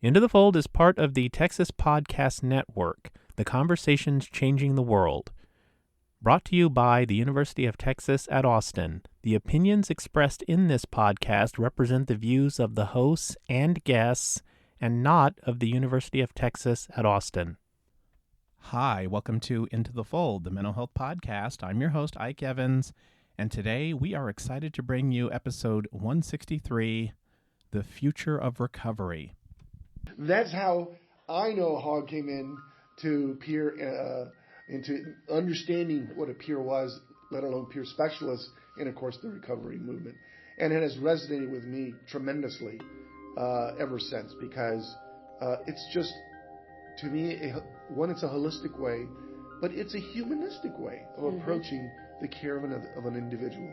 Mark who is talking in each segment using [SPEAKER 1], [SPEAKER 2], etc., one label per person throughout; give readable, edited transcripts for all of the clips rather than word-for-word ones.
[SPEAKER 1] Into the Fold is part of the Texas Podcast Network, the conversations changing the world. Brought to you by the University of Texas at Austin, the opinions expressed in this podcast represent the views of the hosts and guests and not of the University of Texas at Austin. Hi, welcome to Into the Fold, the mental health podcast. I'm your host, Ike Evans, and today we are excited to bring you episode 163, The Future of Recovery.
[SPEAKER 2] That's how I know Hogg came in to peer, into understanding what a peer was, let alone peer specialist, and of course the recovery movement. And it has resonated with me tremendously ever since, because it's just, to me, it's a holistic way, but it's a humanistic way of approaching the care of an individual.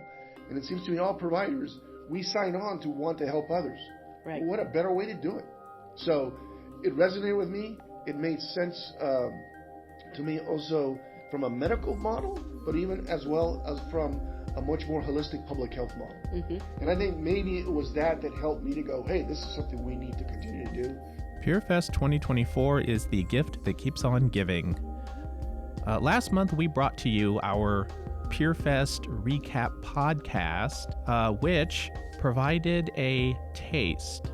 [SPEAKER 2] And it seems to me all providers, we sign on to want to help others.
[SPEAKER 3] Right.
[SPEAKER 2] Well, what a better way to do it. So it resonated with me. It made sense to me also from a medical model, but even as well as from a much more holistic public health model. And I think maybe it was that helped me to go, hey, this is something we need to continue to do.
[SPEAKER 1] PeerFest 2024 is the gift that keeps on giving. Last month, we brought to you our PeerFest recap podcast, which provided a taste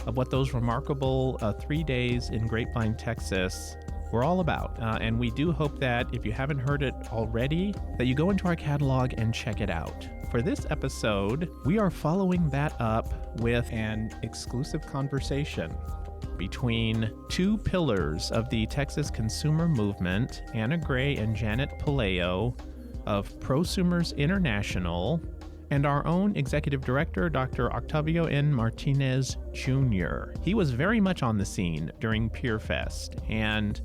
[SPEAKER 1] of what those remarkable 3 days in Grapevine, Texas were all about. And we do hope that if you haven't heard it already, that you go into our catalog and check it out. For this episode, we are following that up with an exclusive conversation between two pillars of the Texas consumer movement, Anna Gray and Janet Palayo of Prosumers International, and our own executive director, Dr. Octavio N. Martinez Jr. He was very much on the scene during PeerFest, and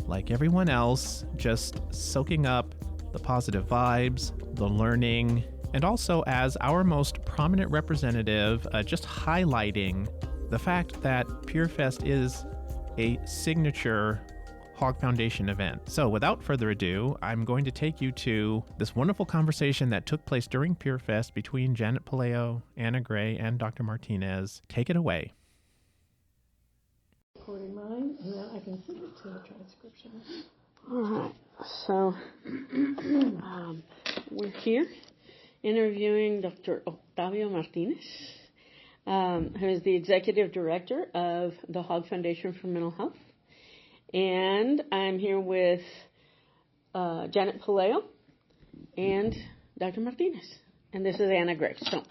[SPEAKER 1] like everyone else, just soaking up the positive vibes, the learning, and also as our most prominent representative, just highlighting the fact that PeerFest is a signature Hogg Foundation event. So without further ado, I'm going to take you to this wonderful conversation that took place during PeerFest between Janet Palayo, Anna Gray, and Dr. Martinez. Take it away.
[SPEAKER 3] Recording mine, and then I can send it to the transcription. All right, so we're here interviewing Dr. Octavio Martinez, who is the executive director of the Hogg Foundation for Mental Health. And I'm here with Janet Palayo and Dr. Martinez. And this is Anna Gray. So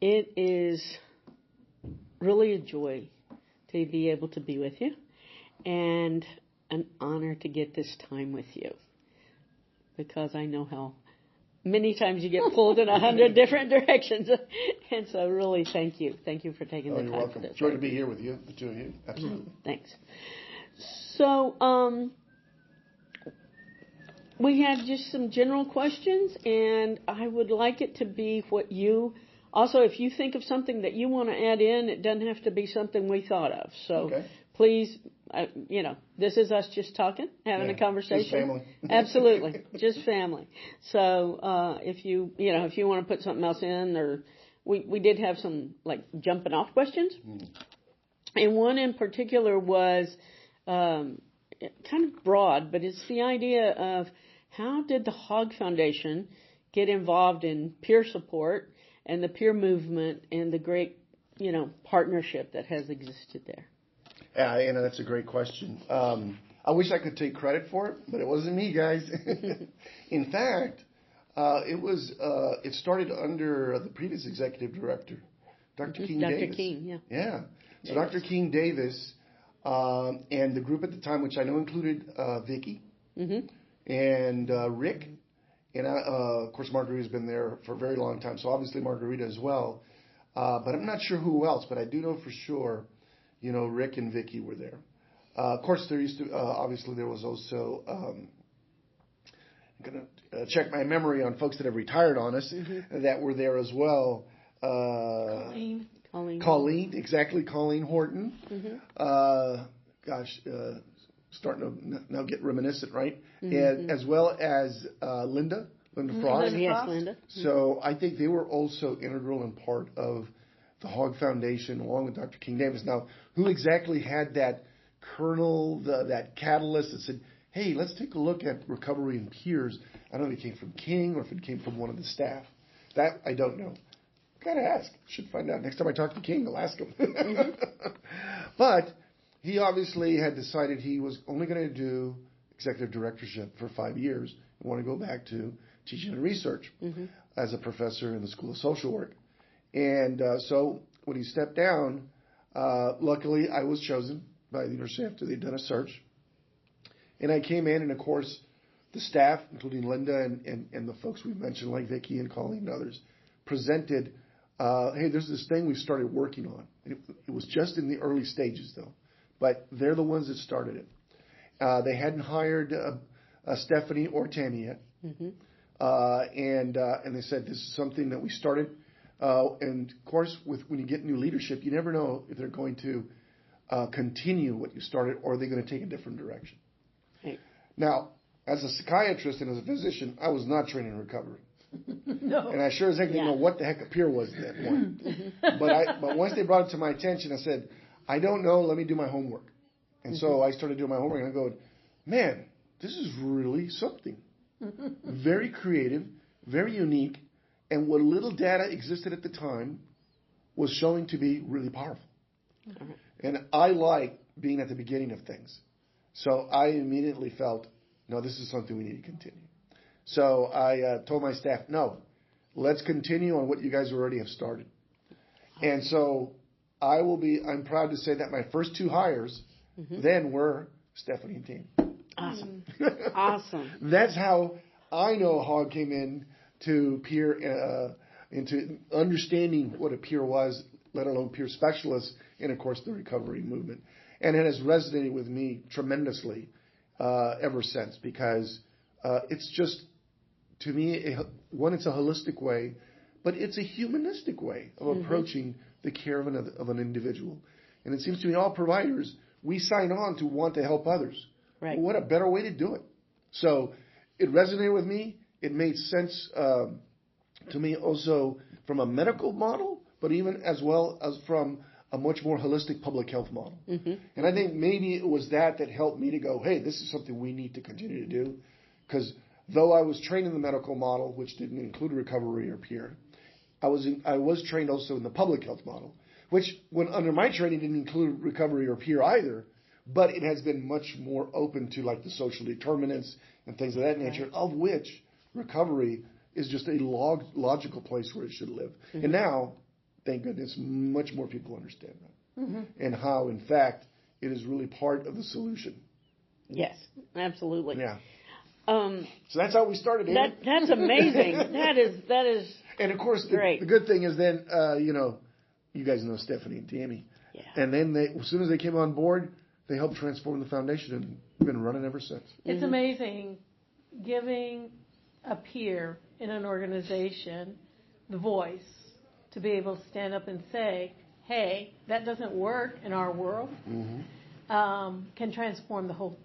[SPEAKER 3] it is really a joy to be able to be with you and an honor to get this time with you, because I know how many times you get pulled in 100 different directions. And so really thank you. Thank you for taking the time.
[SPEAKER 2] You're welcome.
[SPEAKER 3] For this.
[SPEAKER 2] Joy to be here with you, the two of you. Absolutely.
[SPEAKER 3] Thanks. So, we had just some general questions, and I would like it to be what you, also if you think of something that you want to add in, it doesn't have to be something we thought of. So please, this is us just talking, having a conversation.
[SPEAKER 2] Just family.
[SPEAKER 3] Absolutely. Just family. So, if you want to put something else in, or we did have some like jumping off questions. And one in particular was, kind of broad, but it's the idea of how did the Hogg Foundation get involved in peer support and the peer movement and the great, partnership that has existed there?
[SPEAKER 2] Yeah, Anna, that's a great question. I wish I could take credit for it, but it wasn't me, guys. In fact, it started under the previous executive director, Dr. King Davis. Dr. King, yeah. Yeah. So Dr. King Davis and the group at the time, which I know included Vicky and Rick, and of course Margarita's been there for a very long time, so obviously Margarita as well. But I'm not sure who else, but I do know for sure, Rick and Vicky were there. Of course, there used to obviously there was also. I'm gonna check my memory on folks that have retired on us that were there as well. Colleen, exactly, Colleen Horton. Starting to now get reminiscent, right? And as well as Linda Frost.
[SPEAKER 3] Yes, Linda.
[SPEAKER 2] So I think they were also integral and part of the Hogg Foundation, along with Dr. King Davis. Now, who exactly had that kernel, that catalyst that said, hey, let's take a look at recovery in peers? I don't know if it came from King or if it came from one of the staff. That I don't know. Gotta ask. Should find out. Next time I talk to King, I'll ask him. But he obviously had decided he was only going to do executive directorship for 5 years and want to go back to teaching and research as a professor in the School of Social Work. And so when he stepped down, luckily I was chosen by the university after they'd done a search. And I came in, and of course, the staff, including Linda and the folks we've mentioned, like Vicki and Colleen and others, presented, hey, there's this thing we started working on. It was just in the early stages, though. But they're the ones that started it. They hadn't hired Stephanie or Tammy yet. And they said, this is something that we started. And, of course, when you get new leadership, you never know if they're going to continue what you started or they're going to take a different direction.
[SPEAKER 3] Right.
[SPEAKER 2] Now, as a psychiatrist and as a physician, I was not trained in recovery.
[SPEAKER 3] No.
[SPEAKER 2] And I sure as heck didn't know what the heck a peer was at that point. But once they brought it to my attention, I said, I don't know, let me do my homework. And so I started doing my homework, and I go, man, this is really something. Very creative, very unique, and what little data existed at the time was showing to be really powerful. And I like being at the beginning of things. So I immediately felt, no, this is something we need to continue. So I told my staff, no, let's continue on what you guys already have started. And so I'm proud to say that my first 2 hires then were Stephanie and Tammy.
[SPEAKER 3] Awesome. Awesome.
[SPEAKER 2] That's how I know Hogg came in to peer, into understanding what a peer was, let alone peer specialists, and of course the recovery movement. And it has resonated with me tremendously ever since, because it's just, to me, it's a holistic way, but it's a humanistic way of approaching the care of an individual. And it seems to me all providers, we sign on to want to help others.
[SPEAKER 3] Right.
[SPEAKER 2] Well, what a better way to do it. So it resonated with me. It made sense to me also from a medical model, but even as well as from a much more holistic public health model. And I think maybe it was that helped me to go, hey, this is something we need to continue to do. Because though I was trained in the medical model, which didn't include recovery or peer, I was trained also in the public health model, which when under my training didn't include recovery or peer either, but it has been much more open to like the social determinants and things of that nature, of which recovery is just a logical place where it should live. And now, thank goodness, much more people understand that. And how, in fact, it is really part of the solution.
[SPEAKER 3] Yes, absolutely.
[SPEAKER 2] Yeah. So that's how we started.
[SPEAKER 3] That's amazing. that is.
[SPEAKER 2] And of course, the good thing is then, you guys know Stephanie and Tammy. Yeah. And then as soon as they came on board, they helped transform the foundation, and we've been running ever since.
[SPEAKER 4] It's amazing giving a peer in an organization the voice to be able to stand up and say, hey, that doesn't work in our world, can transform the whole.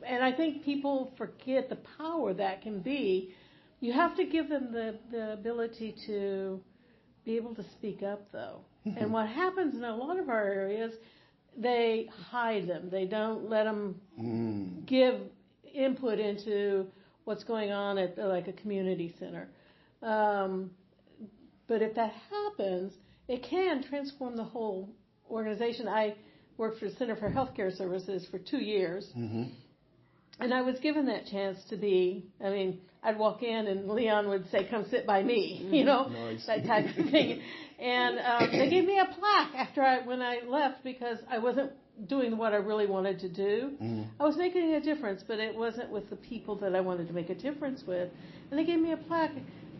[SPEAKER 4] And I think people forget the power that can be. You have to give them the ability to be able to speak up, though. And what happens in a lot of our areas, they hide them. They don't let them give input into what's going on at like a community center. But if that happens, it can transform the whole organization. I worked for the Center for Healthcare Services for 2 years. And I was given that chance to be, I'd walk in and Leon would say, come sit by me, nice. That type of thing. And they gave me a plaque when I left because I wasn't doing what I really wanted to do. I was making a difference, but it wasn't with the people that I wanted to make a difference with. And they gave me a plaque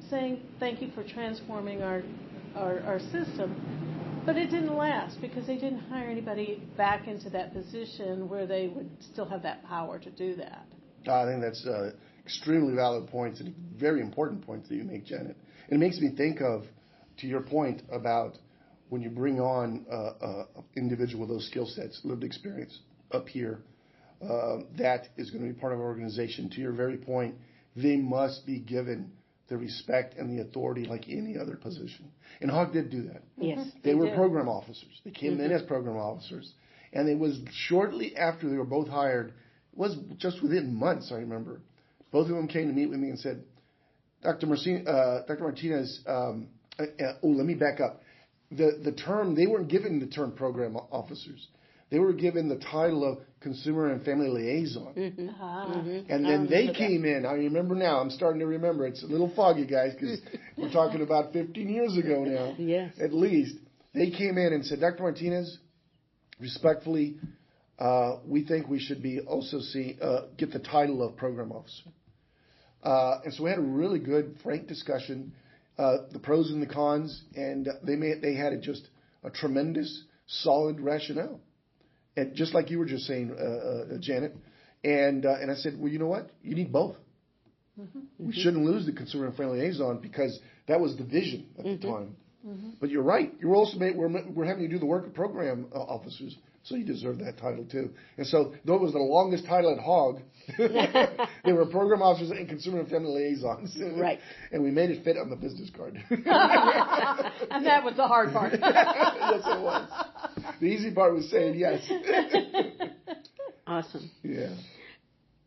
[SPEAKER 4] saying, thank you for transforming our system. But it didn't last because they didn't hire anybody back into that position where they would still have that power to do that.
[SPEAKER 2] I think that's extremely valid points and very important points that you make, Janet. And it makes me think of, to your point about when you bring on an individual with those skill sets, lived experience up here, that is going to be part of our organization. To your very point, they must be given the respect and the authority like any other position. And Hogg did do that.
[SPEAKER 3] Yes.
[SPEAKER 2] They were
[SPEAKER 4] did.
[SPEAKER 2] program officers. They came in as program officers. And it was shortly after they were both hired, it was just within months, I remember. Both of them came to meet with me and said, Dr. Martinez, let me back up. The term, they weren't given the term program officers. They were given the title of consumer and family liaison. And then they came in. I remember now. I'm starting to remember. It's a little foggy, guys, because we're talking about 15 years ago now,
[SPEAKER 3] Yes.
[SPEAKER 2] at least. They came in and said, Dr. Martinez, respectfully, we think we should be also get the title of program officer. And so we had a really good, frank discussion, the pros and the cons, and they had just a tremendous, solid rationale. And just like you were just saying, Janet. And I said, well, you know what? You need both. We shouldn't lose the consumer and family liaison because that was the vision at the time. But you're right. You're also we're having to do the work of program officers, so you deserve that title too. And so, though it was the longest title at Hogg, they were program officers and consumer and family liaisons.
[SPEAKER 3] Right.
[SPEAKER 2] And we made it fit on the business card.
[SPEAKER 4] And that was the hard part.
[SPEAKER 2] Yes, it was. The easy part was saying yes.
[SPEAKER 3] Awesome.
[SPEAKER 2] Yeah.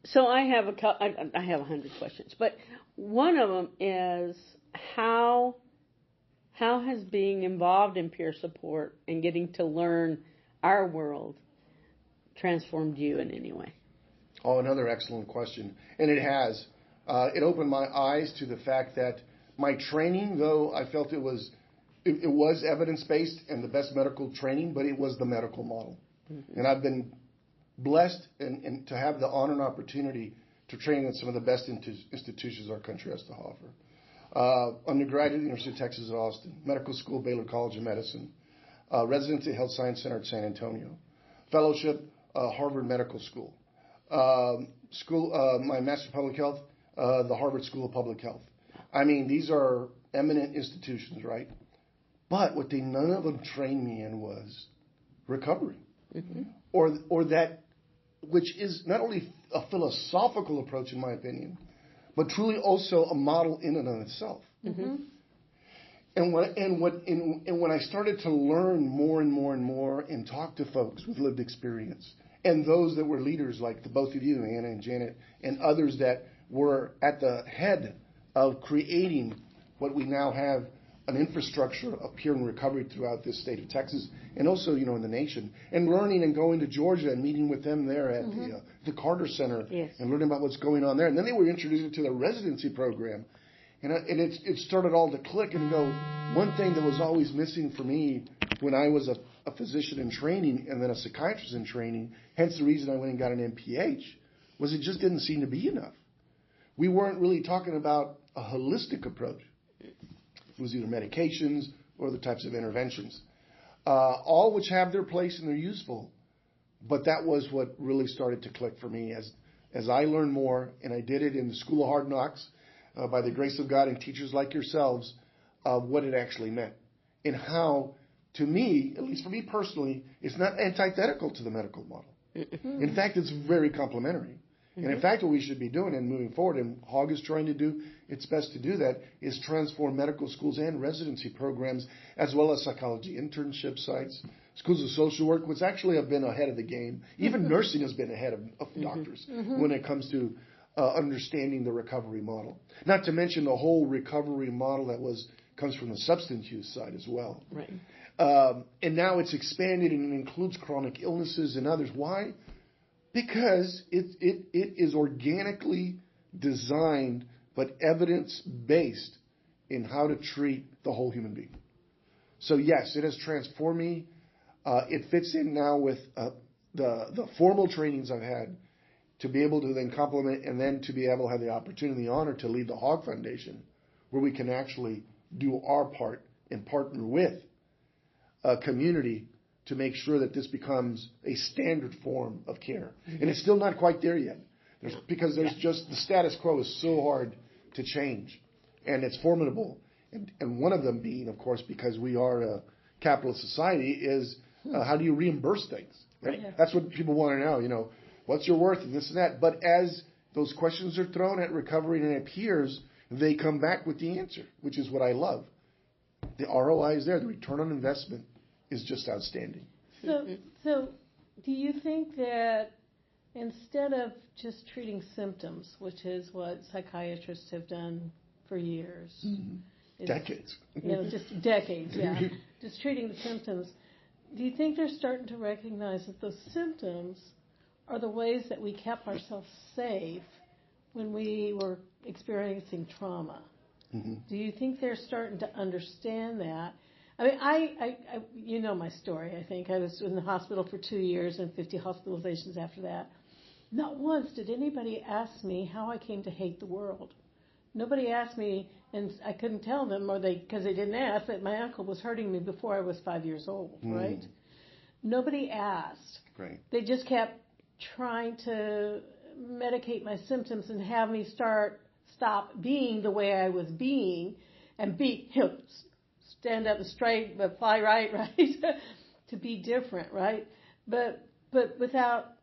[SPEAKER 3] So I have I have 100 questions, but one of them is how has being involved in peer support and getting to learn our world transformed you in any way?
[SPEAKER 2] Oh, another excellent question. And it has. It opened my eyes to the fact that my training, though I felt it was evidence-based and the best medical training, but it was the medical model. And I've been blessed and to have the honor and opportunity to train at some of the best institutions our country has to offer. Undergraduate, University of Texas at Austin, medical school, Baylor College of Medicine, residency, Health Science Center at San Antonio, fellowship, Harvard Medical School, my Master of Public Health, the Harvard School of Public Health. I mean, these are eminent institutions, right? But what none of them trained me in was recovery, or that, which is not only a philosophical approach, in my opinion, but truly also a model in and of itself. And when I started to learn more and more and more and talk to folks with lived experience, and those that were leaders like the both of you, Anna and Janet, and others that were at the head of creating what we now have, an infrastructure of peer and recovery throughout this state of Texas, and also, in the nation, and learning and going to Georgia and meeting with them there at the Carter Center, and learning about what's going on there. And then they were introduced to the residency program, and it started all to click and go. One thing that was always missing for me when I was a physician in training and then a psychiatrist in training, hence the reason I went and got an MPH, was it just didn't seem to be enough. We weren't really talking about a holistic approach. It was either medications or the types of interventions, all which have their place and they're useful. But that was what really started to click for me as I learned more, and I did it in the School of Hard Knocks, by the grace of God and teachers like yourselves, what it actually meant. And how, to me, at least for me personally, it's not antithetical to the medical model. In fact, it's very complementary. And in fact, what we should be doing and moving forward, and Hogg is trying to do its best to do that, is transform medical schools and residency programs, as well as psychology internship sites, schools of social work, which actually have been ahead of the game. Even nursing has been ahead of doctors when it comes to understanding the recovery model. Not to mention the whole recovery model that comes from the substance use side as well.
[SPEAKER 3] Right.
[SPEAKER 2] And now it's expanded and it includes chronic illnesses and others. Why? Because it is organically designed but evidence-based in how to treat the whole human being. So yes, it has transformed me. It fits in now with the formal trainings I've had to be able to then complement and then to be able to have the opportunity and the honor to lead the Hogg Foundation, where we can actually do our part and partner with a community to make sure that this becomes a standard form of care. And it's still not quite there yet. Because just the status quo is so hard to change. And it's formidable. And one of them being, of course, because we are a capitalist society, is how do you reimburse things? Right? Yeah. That's what people want to know, what's your worth and this and that. But as those questions are thrown at recovery and at peers, they come back with the answer, which is what I love. The ROI is there. The return on investment is just outstanding.
[SPEAKER 4] So do you think that instead of just treating symptoms, which is what psychiatrists have done for years,
[SPEAKER 2] Decades.
[SPEAKER 4] Just decades, yeah, just treating the symptoms, do you think they're starting to recognize that those symptoms are the ways that we kept ourselves safe when we were experiencing trauma? Do you think they're starting to understand that? I mean, I you know my story, I think. I was in the hospital for 2 years and 50 hospitalizations after that. Not once did anybody ask me how I came to hate the world. Nobody asked me, and I couldn't tell them, because they didn't ask, that my uncle was hurting me before I was 5 years old, right? Nobody asked.
[SPEAKER 2] Great.
[SPEAKER 4] They just kept trying to medicate my symptoms and have me stop being the way I was being and stand up straight but fly right, to be different, right? But without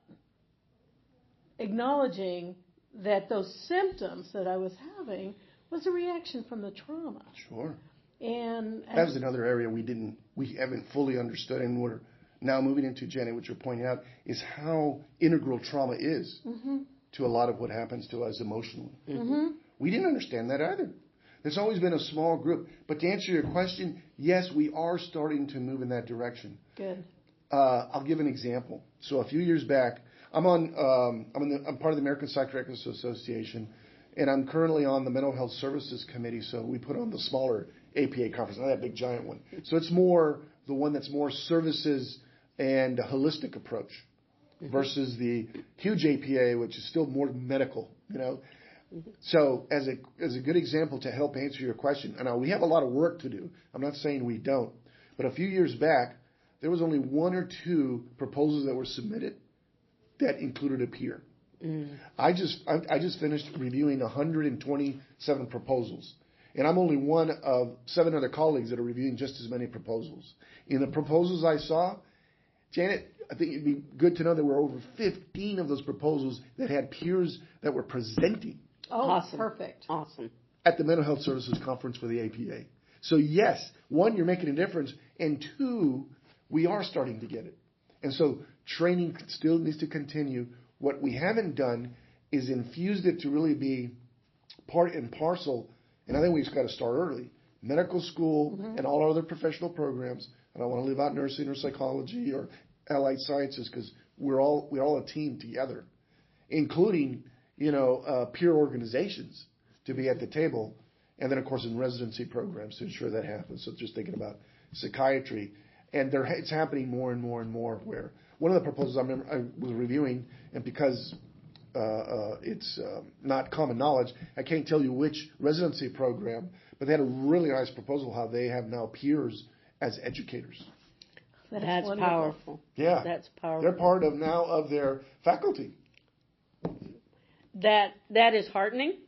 [SPEAKER 4] acknowledging that those symptoms that I was having was a reaction from the trauma.
[SPEAKER 2] Sure.
[SPEAKER 4] And
[SPEAKER 2] that was another area we haven't fully understood, and we're now moving into, Janet, what you're pointing out, is how integral trauma is to a lot of what happens to us emotionally. We didn't understand that either. There's always been a small group. But to answer your question, yes, we are starting to move in that direction.
[SPEAKER 4] Good.
[SPEAKER 2] I'll give an example. So a few years back, I'm part of the American Psychiatric Association, and I'm currently on the Mental Health Services Committee. So we put on the smaller APA conference, not that big giant one. So it's more the one that's more services and a holistic approach versus the huge APA, which is still more medical, So as a good example to help answer your question, and now we have a lot of work to do. I'm not saying we don't, but a few years back, there was only 1 or 2 proposals that were submitted that included a peer. I just finished reviewing 127 proposals, and I'm only one of 7 other colleagues that are reviewing just as many proposals. In the proposals I saw, Janet, I think it'd be good to know there were over 15 of those proposals that had peers that were presenting.
[SPEAKER 4] Oh,
[SPEAKER 3] awesome.
[SPEAKER 4] Perfect.
[SPEAKER 3] Awesome.
[SPEAKER 2] At the Mental Health Services Conference for the APA. So yes, 1, you're making a difference, and 2, we are starting to get it. And so training still needs to continue. What we haven't done is infused it to really be part and parcel, and I think we've just got to start early. Medical school and all our other professional programs. I don't want to leave out nursing or psychology or allied sciences because we're all a team together, including peer organizations to be at the table, and then of course in residency programs to ensure that happens. So just thinking about psychiatry, and it's happening more and more and more. Where one of the proposals I was reviewing, and because it's not common knowledge, I can't tell you which residency program, but they had a really nice proposal how they have now peers as educators.
[SPEAKER 3] That's powerful.
[SPEAKER 2] Yeah.
[SPEAKER 3] That's powerful.
[SPEAKER 2] They're part of their faculty.
[SPEAKER 3] That is heartening,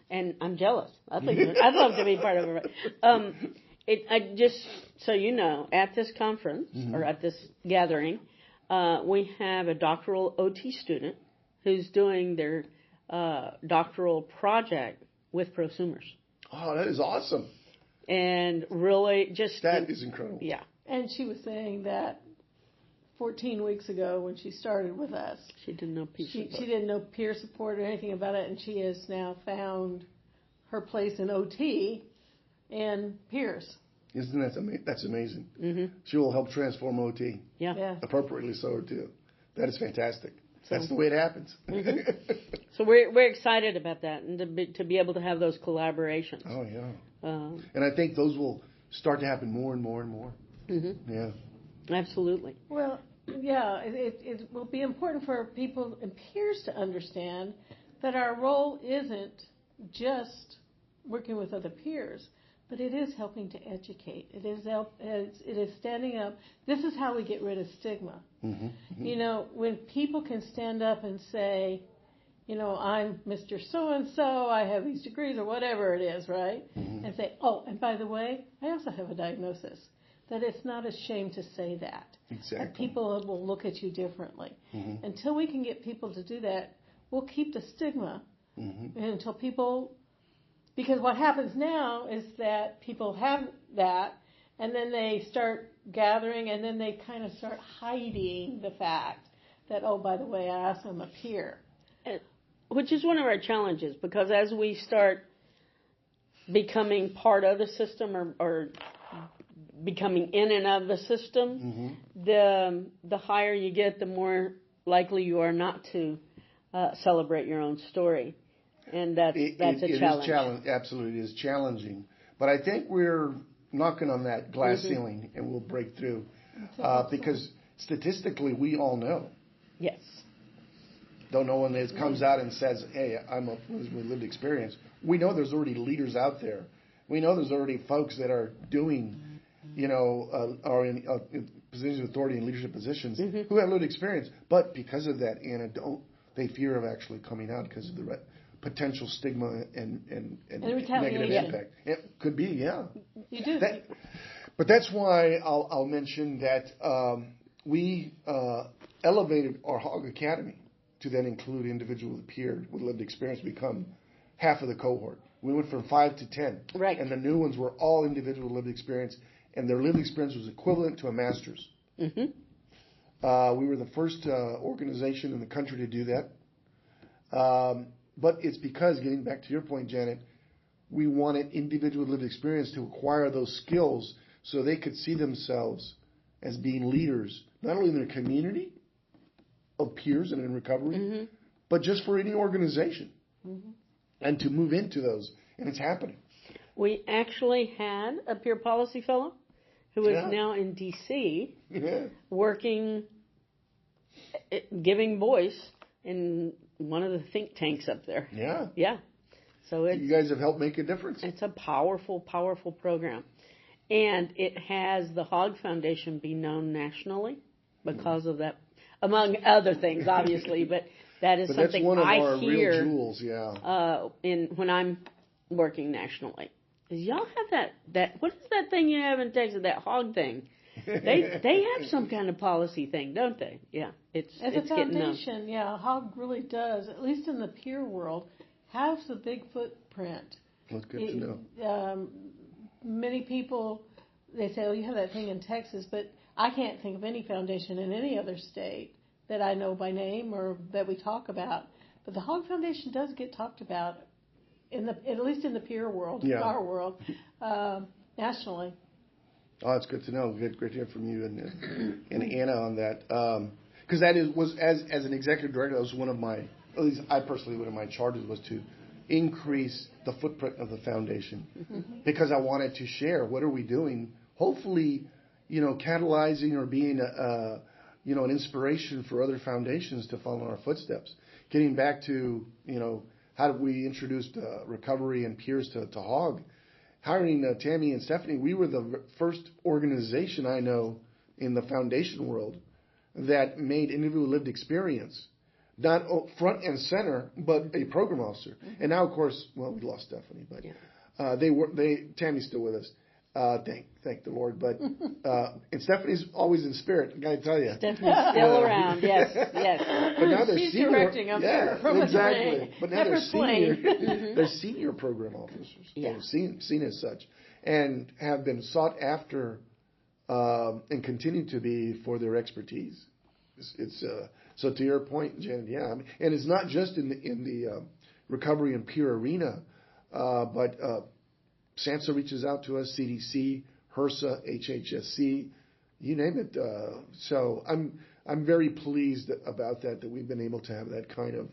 [SPEAKER 3] and I'm jealous. I'd love to be part of it. So you know, at this conference or at this gathering, we have a doctoral OT student who's doing their doctoral project with prosumers.
[SPEAKER 2] Oh, that is awesome.
[SPEAKER 3] And really
[SPEAKER 2] that is incredible.
[SPEAKER 3] Yeah.
[SPEAKER 4] And she was saying that 14 weeks ago when she started with us,
[SPEAKER 3] she didn't know peer support.
[SPEAKER 4] She didn't know peer support or anything about it, and she has now found her place in OT and peers.
[SPEAKER 2] Isn't that's amazing? She will help transform OT.
[SPEAKER 3] Yeah.
[SPEAKER 2] Appropriately so too. That is fantastic. That's the way it happens.
[SPEAKER 3] So we're excited about that, and to be able to have those collaborations.
[SPEAKER 2] Oh yeah. And I think those will start to happen more and more and more. Yeah.
[SPEAKER 3] Absolutely.
[SPEAKER 4] Well, yeah, it will be important for people and peers to understand that our role isn't just working with other peers, but it is helping to educate. It is standing up. This is how we get rid of stigma. When people can stand up and say, I'm Mr. So-and-so, I have these degrees or whatever it is, right? And say, oh, and by the way, I also have a diagnosis. That it's not a shame to say that.
[SPEAKER 2] Exactly.
[SPEAKER 4] That people will look at you differently. Until we can get people to do that, we'll keep the stigma until people Because what happens now is that people have that, and then they start gathering, and then they kind of start hiding the fact that, oh, by the way, I also am a peer.
[SPEAKER 3] Which is one of our challenges, because as we start becoming part of the system or becoming in and of the system, the higher you get, the more likely you are not to celebrate your own story. And that's a challenge.
[SPEAKER 2] Absolutely, it is challenging. But I think we're knocking on that glass ceiling, and we'll break through. Because statistically, we all know.
[SPEAKER 3] Yes.
[SPEAKER 2] Don't know when it comes out and says, hey, I'm a lived experience. We know there's already leaders out there. We know there's already folks that are doing, are in positions of authority and leadership positions who have lived experience. But because of that, Anna, they fear of actually coming out because of the potential stigma and negative impact. It could be, yeah.
[SPEAKER 4] You do.
[SPEAKER 2] But that's why I'll mention that we elevated our Hogg Academy to then include individuals with peer with lived experience, become half of the cohort. We went from 5 to 10.
[SPEAKER 3] Right.
[SPEAKER 2] And the new ones were all individual lived experience, and their lived experience was equivalent to a master's. We were the first organization in the country to do that. But it's because, getting back to your point, Janet, we wanted individual lived experience to acquire those skills so they could see themselves as being leaders, not only in their community of peers and in recovery, but just for any organization, and to move into those. And it's happening.
[SPEAKER 3] We actually had a peer policy fellow who is now in D.C. Working, giving voice in one of the think tanks up there. Yeah. So
[SPEAKER 2] you guys have helped make a difference.
[SPEAKER 3] It's a powerful, powerful program. And it has the Hogg Foundation be known nationally because of that, among other things, obviously. But that is something
[SPEAKER 2] that's one of
[SPEAKER 3] I
[SPEAKER 2] our
[SPEAKER 3] hear
[SPEAKER 2] real jewels,
[SPEAKER 3] when I'm working nationally. Is y'all have that what is that thing you have in Texas, that Hogg thing? They have some kind of policy thing, don't they? Yeah, it's
[SPEAKER 4] As
[SPEAKER 3] it's
[SPEAKER 4] a
[SPEAKER 3] getting known.
[SPEAKER 4] foundation, Hogg really does, at least in the peer world, have a big footprint.
[SPEAKER 2] That's good to know.
[SPEAKER 4] Many people, they say, oh, you have that thing in Texas, but I can't think of any foundation in any other state that I know by name or that we talk about. But the Hogg Foundation does get talked about, at least in the peer world, in our world, nationally.
[SPEAKER 2] Oh, that's good to know. Great to hear from you and Anna on that. Because that was as an executive director, that was one of my, at least I personally, one of my charges was to increase the footprint of the foundation, because I wanted to share what are we doing. Hopefully, catalyzing or being an inspiration for other foundations to follow in our footsteps. Getting back to how did we introduce recovery and peers to Hogg. Hiring Tammy and Stephanie, we were the first organization I know in the foundation world that made individual lived experience not front and center, but a program officer. And now, of course, we lost Stephanie, but Tammy's still with us. Thank the Lord. But and Stephanie's always in spirit. I gotta tell you,
[SPEAKER 3] Stephanie's still around. Yes.
[SPEAKER 2] But now they're
[SPEAKER 4] She's
[SPEAKER 2] senior.
[SPEAKER 4] Directing up there from
[SPEAKER 2] exactly. But now they're senior. They're senior program officers.
[SPEAKER 3] Yeah.
[SPEAKER 2] They're seen as such, and have been sought after, and continue to be for their expertise. It's so to your point, Jen. Yeah, and it's not just in the recovery and peer arena, but SAMHSA reaches out to us, CDC, HRSA, HHSC, you name it. So I'm very pleased about that we've been able to have that kind of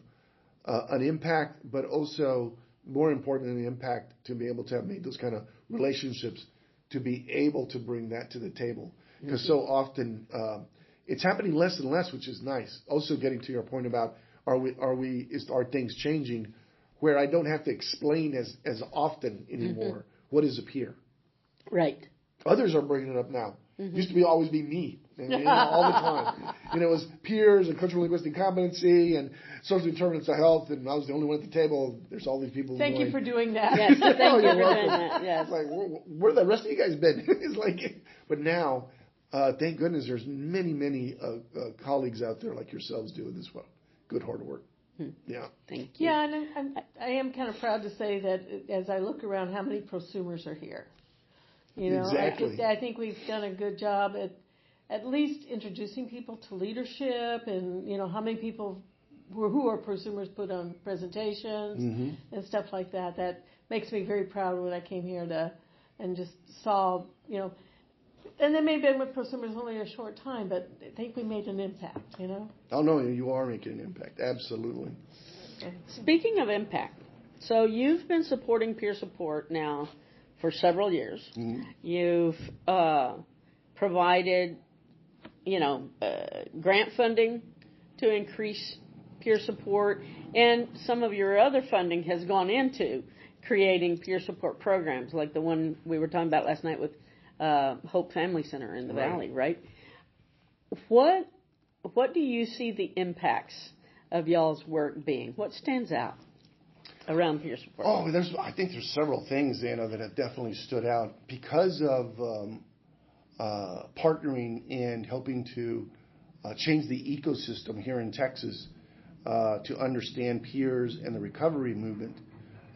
[SPEAKER 2] an impact, but also more important than the impact, to be able to have made those kind of relationships, to be able to bring that to the table. Because so often it's happening less and less, which is nice. Also, getting to your point about are things changing, where I don't have to explain as often anymore. What is a peer?
[SPEAKER 3] Right.
[SPEAKER 2] Others are bringing it up now. Used to always be me, all the time. It was peers and cultural linguistic competency and social determinants of health, and I was the only one at the table. There's all these people.
[SPEAKER 4] Thank you for doing that.
[SPEAKER 3] Yes, thank you for
[SPEAKER 2] you're
[SPEAKER 3] doing
[SPEAKER 2] welcome.
[SPEAKER 3] that. Yes.
[SPEAKER 2] It's like, where the rest of you guys been? It's like, but now, thank goodness, there's many colleagues out there like yourselves doing this well. Good hard work. Yeah.
[SPEAKER 3] Thank you.
[SPEAKER 4] Yeah, and I am kind of proud to say that as I look around, how many prosumers are here. You know,
[SPEAKER 2] Exactly.
[SPEAKER 4] I think we've done a good job at least introducing people to leadership, and you know how many people who are prosumers put on presentations and stuff like that. That makes me very proud when I came here and just saw, you know, and they may have been with prosumers only a short time, but I think we made an impact, you know.
[SPEAKER 2] Oh no, you are making an impact. Absolutely.
[SPEAKER 3] Speaking of impact, so you've been supporting peer support now for several years. You've provided, you know, grant funding to increase peer support, and some of your other funding has gone into creating peer support programs, like the one we were talking about last night with Hope Family Center in the Valley, right? What do you see the impacts of y'all's work being? What stands out around peer support?
[SPEAKER 2] Oh, I think there's several things, Anna, that have definitely stood out because of partnering and helping to change the ecosystem here in Texas to understand peers and the recovery movement.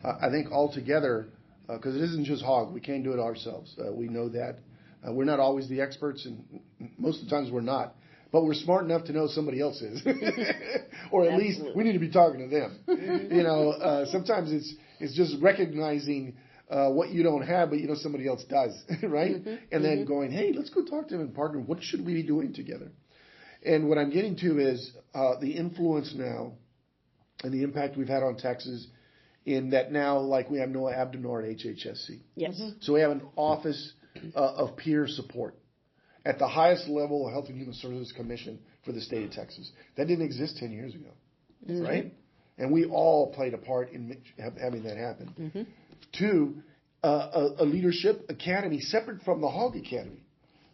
[SPEAKER 2] I think altogether, because it isn't just Hogg, we can't do it ourselves. We know that. We're not always the experts, and most of the times we're not. But we're smart enough to know somebody else is. Or at least we need to be talking to them. You know, sometimes it's just recognizing what you don't have, but you know somebody else does, right? And then going, hey, let's go talk to them and partner. What should we be doing together? And what I'm getting to is the influence now and the impact we've had on Texas in that now, like, we have Noah Abdenor at HHSC.
[SPEAKER 3] Yes.
[SPEAKER 2] So we have an office of peer support at the highest level of Health and Human Services Commission for the state of Texas. That didn't exist 10 years ago, right? And we all played a part in having that happen. Two, a leadership academy separate from the Hogg Academy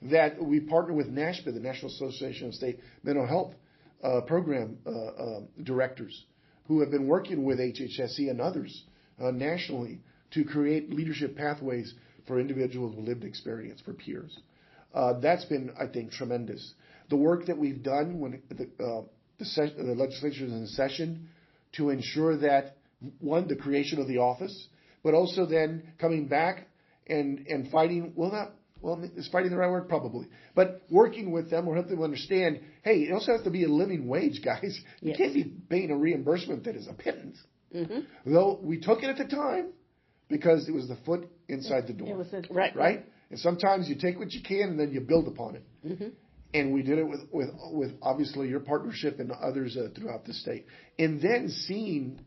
[SPEAKER 2] that we partner with NASHPA, the National Association of State Mental Health Program Directors, who have been working with HHSC and others nationally to create leadership pathways for individuals with lived experience, for peers. That's been, I think, tremendous. The work that we've done when the legislature is in session to ensure that, one, the creation of the office, but also then coming back and fighting, is fighting the right word? Probably. But working with them or helping them understand, hey, it also has to be a living wage, guys. You can't be paying a reimbursement that is a pittance. Though we took it at the time because it was the foot inside the door.
[SPEAKER 4] It was
[SPEAKER 2] right? And sometimes you take what you can and then you build upon it. And we did it with obviously your partnership and others throughout the state. And then seeing,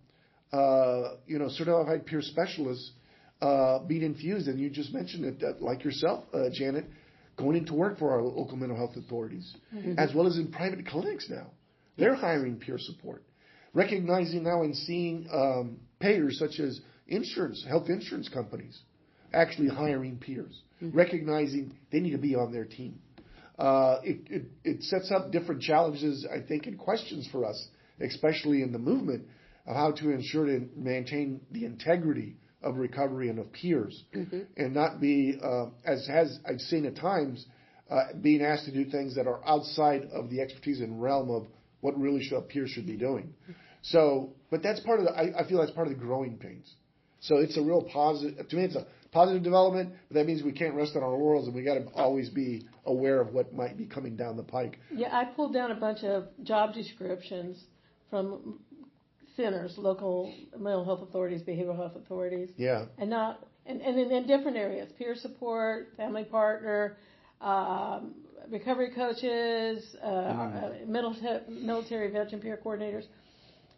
[SPEAKER 2] certified peer specialists being infused, and you just mentioned it, like yourself, Janet, going into work for our local mental health authorities, as well as in private clinics now. They're hiring peer support. Recognizing now and seeing payers such as health insurance companies actually hiring peers, recognizing they need to be on their team. It sets up different challenges, I think, and questions for us, especially in the movement, of how to ensure to maintain the integrity of recovery and of peers, and not be, as I've seen at times, being asked to do things that are outside of the expertise and realm of what really peers should be doing. So, but that's part of I feel that's part of the growing pains. So it's a real positive, to me it's a positive development, but that means we can't rest on our laurels and we got to always be aware of what might be coming down the pike.
[SPEAKER 4] Yeah, I pulled down a bunch of job descriptions from centers, local mental health authorities, behavioral health authorities.
[SPEAKER 2] Yeah.
[SPEAKER 4] And in different areas, peer support, family partner, recovery coaches, military veteran peer coordinators.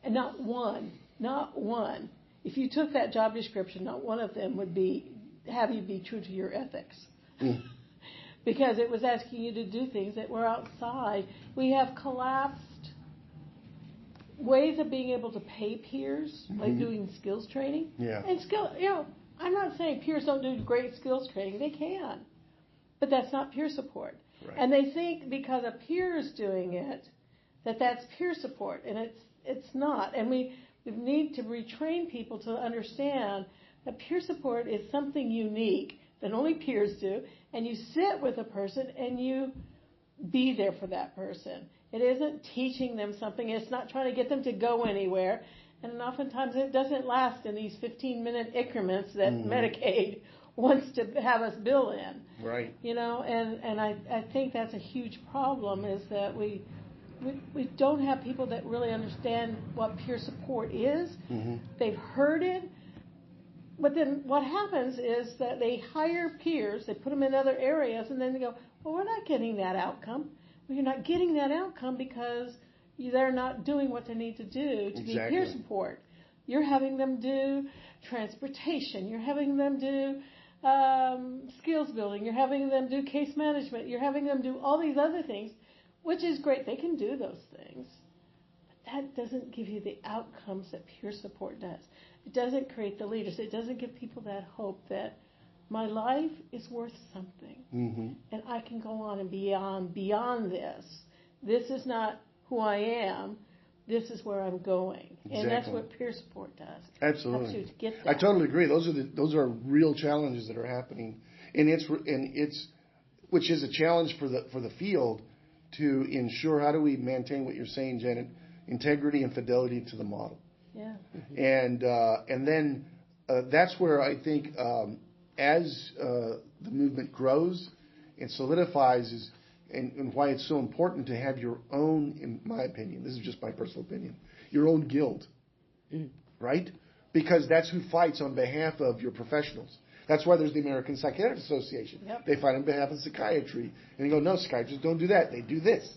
[SPEAKER 4] And not one, if you took that job description, not one of them would have you be true to your ethics. Because it was asking you to do things that were outside. We have collapsed ways of being able to pay peers, like doing skills training.
[SPEAKER 2] Yeah.
[SPEAKER 4] And I'm not saying peers don't do great skills training. They can. But that's not peer support.
[SPEAKER 2] Right.
[SPEAKER 4] And they think because a peer is doing it, that's peer support. And it's not. And we need to retrain people to understand that peer support is something unique that only peers do. And you sit with a person and you be there for that person. It isn't teaching them something. It's not trying to get them to go anywhere. And oftentimes it doesn't last in these 15-minute increments that Medicaid wants to have us bill in.
[SPEAKER 2] Right.
[SPEAKER 4] You know, and I think that's a huge problem, is that we don't have people that really understand what peer support is. They've heard it, but then what happens is that they hire peers, they put them in other areas, and then they go, well, we're not getting that outcome. Well, you're not getting that outcome because they're not doing what they need to do to be peer support. You're having them do transportation. You're having them do skills building. You're having them do case management. You're having them do all these other things, which is great. They can do those things. But that doesn't give you the outcomes that peer support does. It doesn't create the leaders. It doesn't give people that hope that my life is worth something. And I can go on and beyond this. This is not who I am. This is where I'm going. And that's what peer support does.
[SPEAKER 2] Absolutely.
[SPEAKER 4] Helps you to get that.
[SPEAKER 2] I totally agree. Those are real challenges that are happening, and it's which is a challenge for the field to ensure, how do we maintain what you're saying, Janet, integrity and fidelity to the model.
[SPEAKER 4] Yeah.
[SPEAKER 2] And then that's where I think as the movement grows and solidifies and why it's so important to have your own, in my opinion, this is just my personal opinion, your own guild, right? Because that's who fights on behalf of your professionals. That's why there's the American Psychiatric Association.
[SPEAKER 4] Yep.
[SPEAKER 2] They fight on behalf of psychiatry. And they go, no, psychiatrists don't do that. They do this.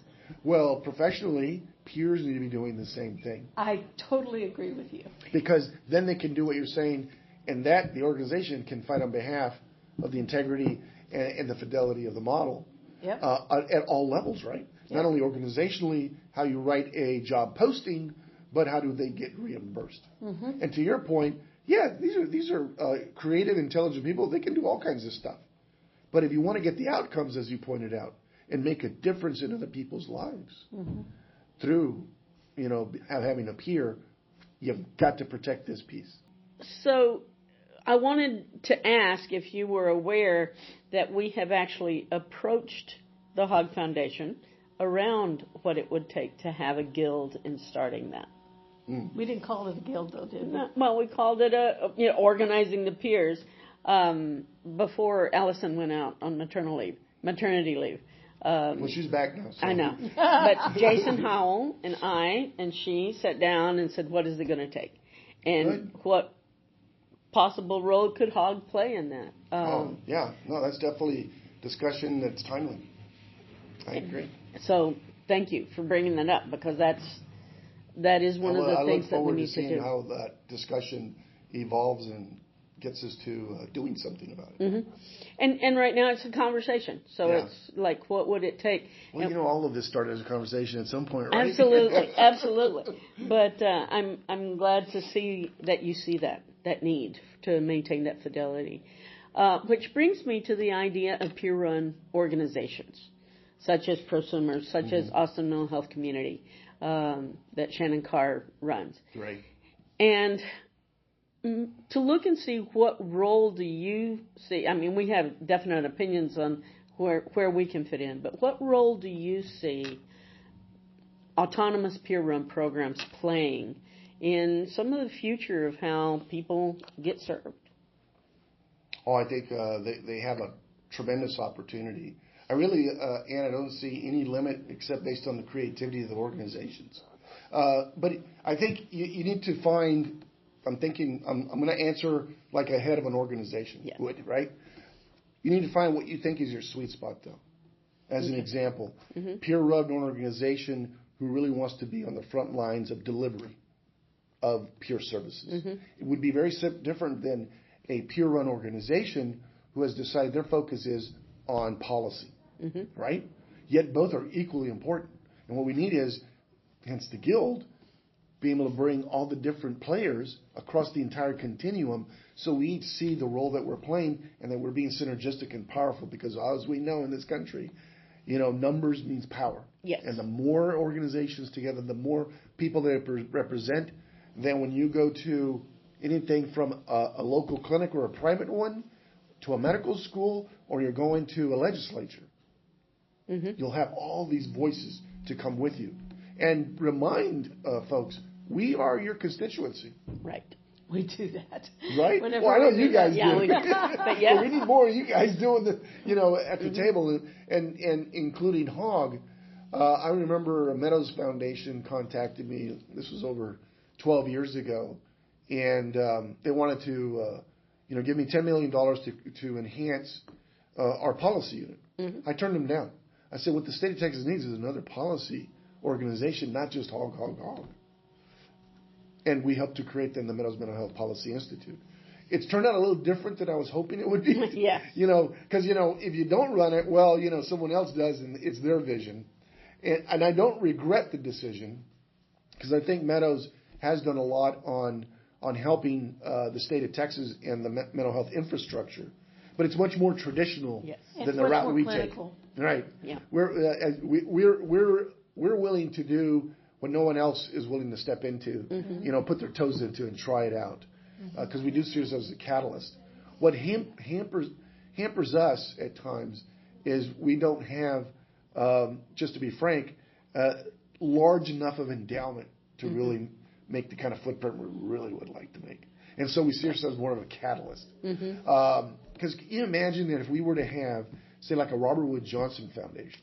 [SPEAKER 2] Well, professionally, peers need to be doing the same thing.
[SPEAKER 4] I totally agree with you.
[SPEAKER 2] Because then they can do what you're saying, and that the organization can fight on behalf of the integrity and the fidelity of the model.
[SPEAKER 4] Yep.
[SPEAKER 2] At all levels, right?
[SPEAKER 4] Yep.
[SPEAKER 2] Not only organizationally, how you write a job posting, but how do they get reimbursed? And to your point, yeah, these are creative, intelligent people. They can do all kinds of stuff. But if you want to get the outcomes, as you pointed out, and make a difference in other people's lives through, having a peer, you've got to protect this piece.
[SPEAKER 3] So I wanted to ask if you were aware that we have actually approached the Hogg Foundation around what it would take to have a guild in starting that.
[SPEAKER 4] We didn't call it a guild, though, did we?
[SPEAKER 3] Well, we called it organizing the peers before Allison went out on maternity leave.
[SPEAKER 2] Well, she's back now. So.
[SPEAKER 3] I know. But Jason Howell and I and she sat down and said, what is it going to take? And what possible role could Hogg play in that?
[SPEAKER 2] Yeah. No, that's definitely discussion that's timely. I agree.
[SPEAKER 3] So thank you for bringing that up, because that is one of the things that we need to do.
[SPEAKER 2] I look forward to seeing how that discussion evolves and gets us to doing something about it.
[SPEAKER 3] And right now it's a conversation. So it's like, what would it take?
[SPEAKER 2] Well, all of this started as a conversation at some point, right?
[SPEAKER 3] Absolutely. But I'm glad to see that you see that need to maintain that fidelity. Which brings me to the idea of peer-run organizations, such as Prosumers, such as Austin Mental Health Community, that Shannon Carr runs.
[SPEAKER 2] Right.
[SPEAKER 3] And to look and see, what role do you see? I mean, we have definite opinions on where we can fit in, but what role do you see autonomous peer-run programs playing in some of the future of how people get served?
[SPEAKER 2] Oh, I think they have a tremendous opportunity. I really, Ann, I don't see any limit except based on the creativity of the organizations. But I think you need to find, I'm going to answer like a head of an organization would, right? You need to find what you think is your sweet spot, though. As an example, peer-run organization who really wants to be on the front lines of delivery of peer services. It would be very different than a peer-run organization who has decided their focus is on policy, right? Yet both are equally important. And what we need is, hence the guild, being able to bring all the different players across the entire continuum so we each see the role that we're playing and that we're being synergistic and powerful, because as we know in this country, numbers means power.
[SPEAKER 3] Yes.
[SPEAKER 2] And the more organizations together, the more people they represent, then when you go to anything from a local clinic or a private one to a medical school, or you're going to a legislature, you'll have all these voices to come with you. And remind folks, we are your constituency.
[SPEAKER 3] Right.
[SPEAKER 4] We do that.
[SPEAKER 2] Right?
[SPEAKER 4] Whenever
[SPEAKER 2] Well, I know
[SPEAKER 4] we
[SPEAKER 2] you
[SPEAKER 4] do
[SPEAKER 2] guys
[SPEAKER 4] that.
[SPEAKER 2] do.
[SPEAKER 3] But yeah.
[SPEAKER 2] But we need more of you guys doing the, at the table, and including Hogg. I remember Meadows Foundation contacted me. This was over 12 years ago, and they wanted to, give me $10 million to enhance our policy unit.
[SPEAKER 3] Mm-hmm.
[SPEAKER 2] I turned them down. I said, what the state of Texas needs is another policy organization, not just Hogg. And we helped to create then the Meadows Mental Health Policy Institute. It's turned out a little different than I was hoping it would be.
[SPEAKER 3] Yes.
[SPEAKER 2] Because, if you don't run it, well, someone else does, and it's their vision. And I don't regret the decision, because I think Meadows has done a lot on helping the state of Texas and the mental health infrastructure. But it's much more traditional than the route we take. Right.
[SPEAKER 3] Yeah.
[SPEAKER 2] We're willing to do what no one else is willing to step into, put their toes into and try it out. Because we do see ourselves as a catalyst. What hampers us at times is we don't have, just to be frank, large enough of endowment to really make the kind of footprint we really would like to make. And so we see ourselves more of a catalyst. Because can you imagine that if we were to have, say, like a Robert Wood Johnson Foundation,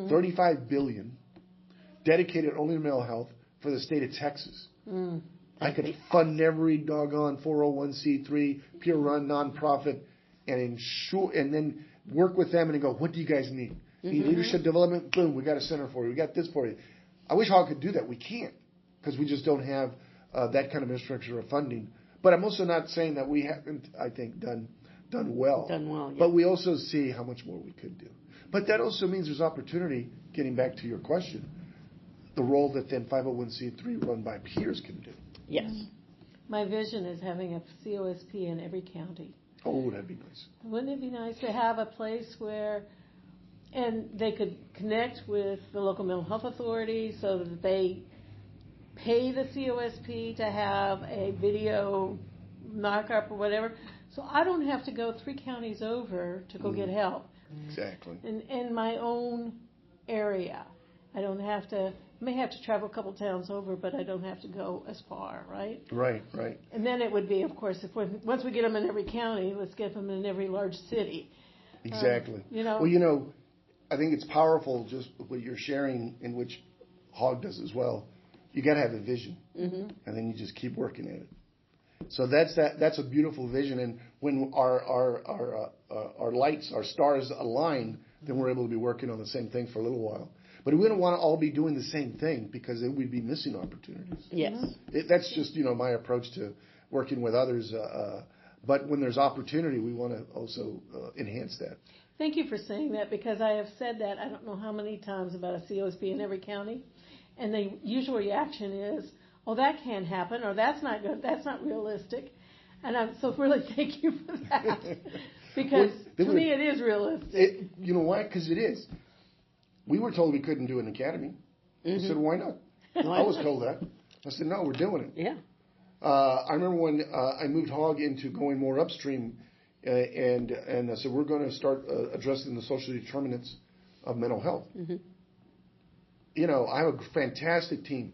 [SPEAKER 2] $35 billion dedicated only to mental health for the state of Texas. I could fund every doggone 401c3 pure run nonprofit and then work with them and go, what do you guys need? Need leadership development? Boom, we got a center for you. We got this for you. I wish Hogg could do that. We can't, because we just don't have that kind of infrastructure or funding. But I'm also not saying that we haven't, I think, done well.
[SPEAKER 3] Done well, yeah.
[SPEAKER 2] But we also see how much more we could do. But that also means there's opportunity, getting back to your question, the role that then 501c3 run by peers can do.
[SPEAKER 3] Yes.
[SPEAKER 4] My vision is having a COSP in every county.
[SPEAKER 2] Oh, that'd be nice.
[SPEAKER 4] Wouldn't it be nice to have a place where, and they could connect with the local mental health authority so that they pay the COSP to have a video mock-up or whatever. So I don't have to go 3 counties over to go get help.
[SPEAKER 2] Exactly.
[SPEAKER 4] In my own area. I don't have to, may have to travel a couple towns over, but I don't have to go as far, right?
[SPEAKER 2] Right.
[SPEAKER 4] And then it would be, of course, once we get them in every county, let's get them in every large city.
[SPEAKER 2] Exactly. Well, I think it's powerful just what you're sharing, in which Hogg does as well. You got to have a vision, and then you just keep working at it. So that's a beautiful vision, and when our lights, our stars align, then we're able to be working on the same thing for a little while. But we don't want to all be doing the same thing, because then we'd be missing opportunities.
[SPEAKER 3] Yes.
[SPEAKER 2] That's just my approach to working with others. But when there's opportunity, we want to also enhance that.
[SPEAKER 4] Thank you for saying that, because I have said that I don't know how many times about a COSP in every county, and the usual reaction is, "Oh, that can't happen," or "That's not good. That's not realistic." And so really thank you for that, because to me it is realistic.
[SPEAKER 2] You know why? Because it is. We were told we couldn't do an academy. I said, why not? I was told that. I said, no, we're doing it.
[SPEAKER 3] Yeah.
[SPEAKER 2] I remember when I moved Hogg into going more upstream, and I said, we're going to start addressing the social determinants of mental health. I have a fantastic team.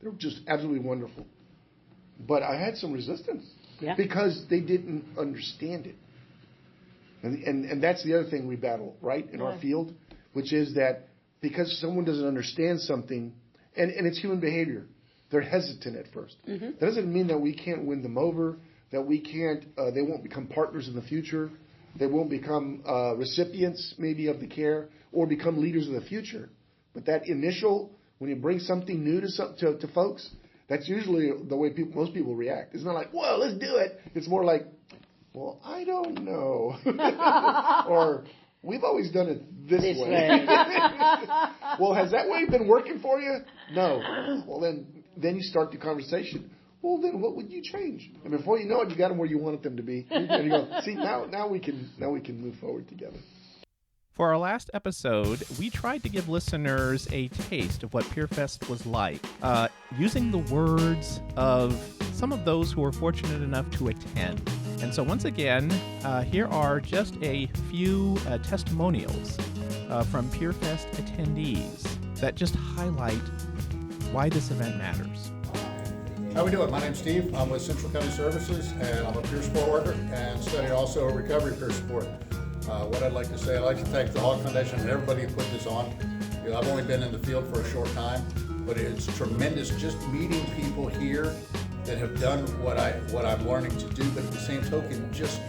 [SPEAKER 2] They're just absolutely wonderful. But I had some resistance because they didn't understand it. And that's the other thing we battle, right, in our field, which is that because someone doesn't understand something, and it's human behavior, they're hesitant at first. That doesn't mean that we can't win them over, that we can't, they won't become partners in the future, they won't become recipients maybe of the care, or become leaders of the future. But that initial, when you bring something new to folks, that's usually the way most people react. It's not like, whoa, let's do it. It's more like, well, I don't know. Or, we've always done it this way. Well, has that way been working for you? No. Well, then you start the conversation. Well, then what would you change? And before you know it, you got them where you wanted them to be. And you go, see, now we can move forward together.
[SPEAKER 1] For our last episode, we tried to give listeners a taste of what PeerFest was like, using the words of some of those who were fortunate enough to attend. And so once again, here are just a few testimonials from PeerFest attendees. that just highlight why this event matters.
[SPEAKER 5] How we doing? My name's Steve. I'm with Central County Services, and I'm a peer support worker and study also recovery peer support. What I'd like to say, I'd like to thank the Hogg Foundation and everybody who put this on. You know, I've only been in the field for a short time, but it's tremendous just meeting people here that have done what I'm learning to do, but at the same token, just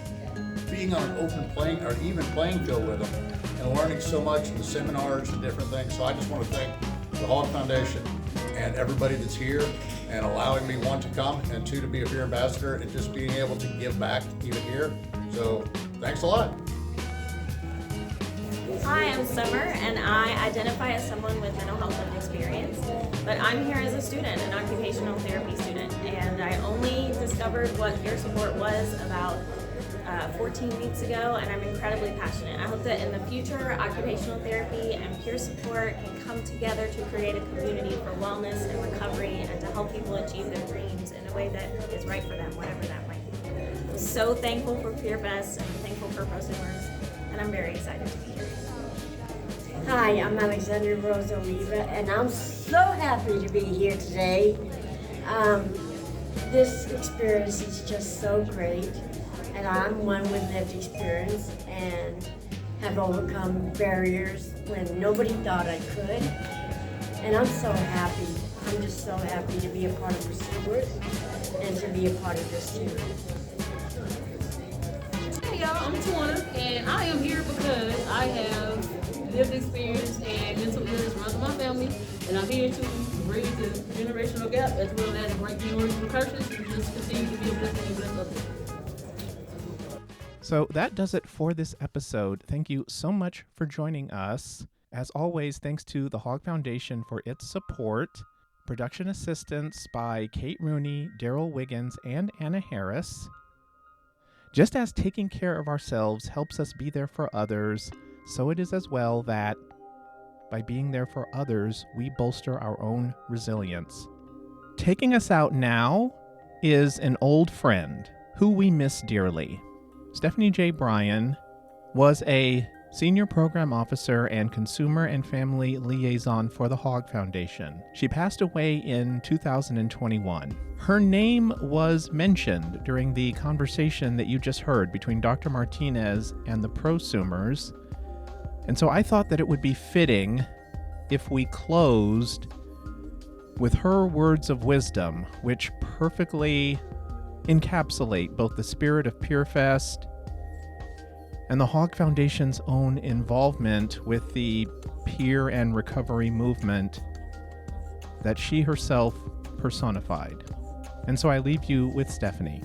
[SPEAKER 5] being on an open playing or even playing field with them and learning so much in the seminars and different things. So I just want to thank the Hogg Foundation and everybody that's here and allowing me, one, to come, and two, to be a peer ambassador and just being able to give back even here. So thanks a lot.
[SPEAKER 6] Hi, I'm Summer, and I identify as someone with mental health lived experience, but I'm here as a student, an occupational therapy student, and I only discovered what peer support was about 14 weeks ago, and I'm incredibly passionate. I hope that in the future, occupational therapy and peer support can come together to create a community for wellness and recovery and to help people achieve their dreams in a way that is right for them, whatever that might be. I'm so thankful for PeerFest, and I'm thankful for prosumers, and I'm very excited to be here.
[SPEAKER 7] Hi, I'm Alexandra Rose Oliva, and I'm so happy to be here today. This experience is just so great, and I'm one with lived experience and have overcome barriers when nobody thought I could. And I'm so happy. I'm just so happy to be a part of Pursuers and to be a part of this team.
[SPEAKER 8] Hey y'all, I'm Tawana, and I am here because I have lived experience and mental illness runs in my family, and I'm here to bridge the generational gap as well as break the repercussions and just continue to be a blessing and bless others.
[SPEAKER 1] So that does it for this episode. Thank you so much for joining us. As always, thanks to the Hogg Foundation for its support. Production assistance by Kate Rooney, Daryl Wiggins, and Anna Harris. Just as taking care of ourselves helps us be there for others, so it is as well that by being there for others, we bolster our own resilience. Taking us out now is an old friend who we miss dearly. Stephanie J. Bryan was a senior program officer and consumer and family liaison for the Hogg Foundation. She passed away in 2021. Her name was mentioned during the conversation that you just heard between Dr. Martinez and the prosumers, and so I thought that it would be fitting if we closed with her words of wisdom, which perfectly encapsulate both the spirit of PeerFest and the Hogg Foundation's own involvement with the peer and recovery movement that she herself personified. And so I leave you with Stephanie.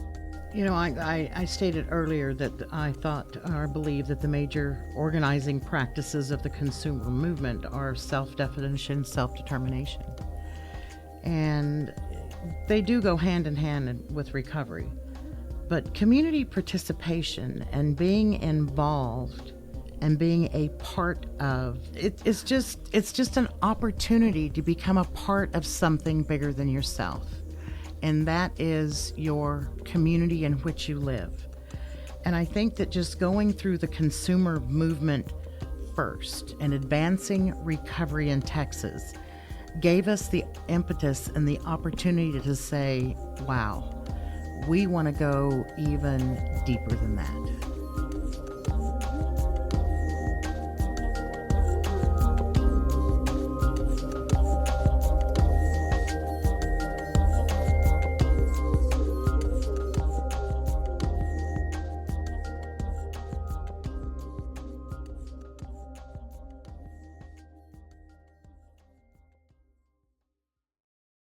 [SPEAKER 9] You know, I stated earlier that I thought or believe that the major organizing practices of the consumer movement are self-definition, self-determination. And they do go hand in hand with recovery. But community participation and being involved and being a part of it's just an opportunity to become a part of something bigger than yourself. And that is your community in which you live. And I think that just going through the consumer movement first and advancing recovery in Texas gave us the impetus and the opportunity to say, wow, we want to go even deeper than that.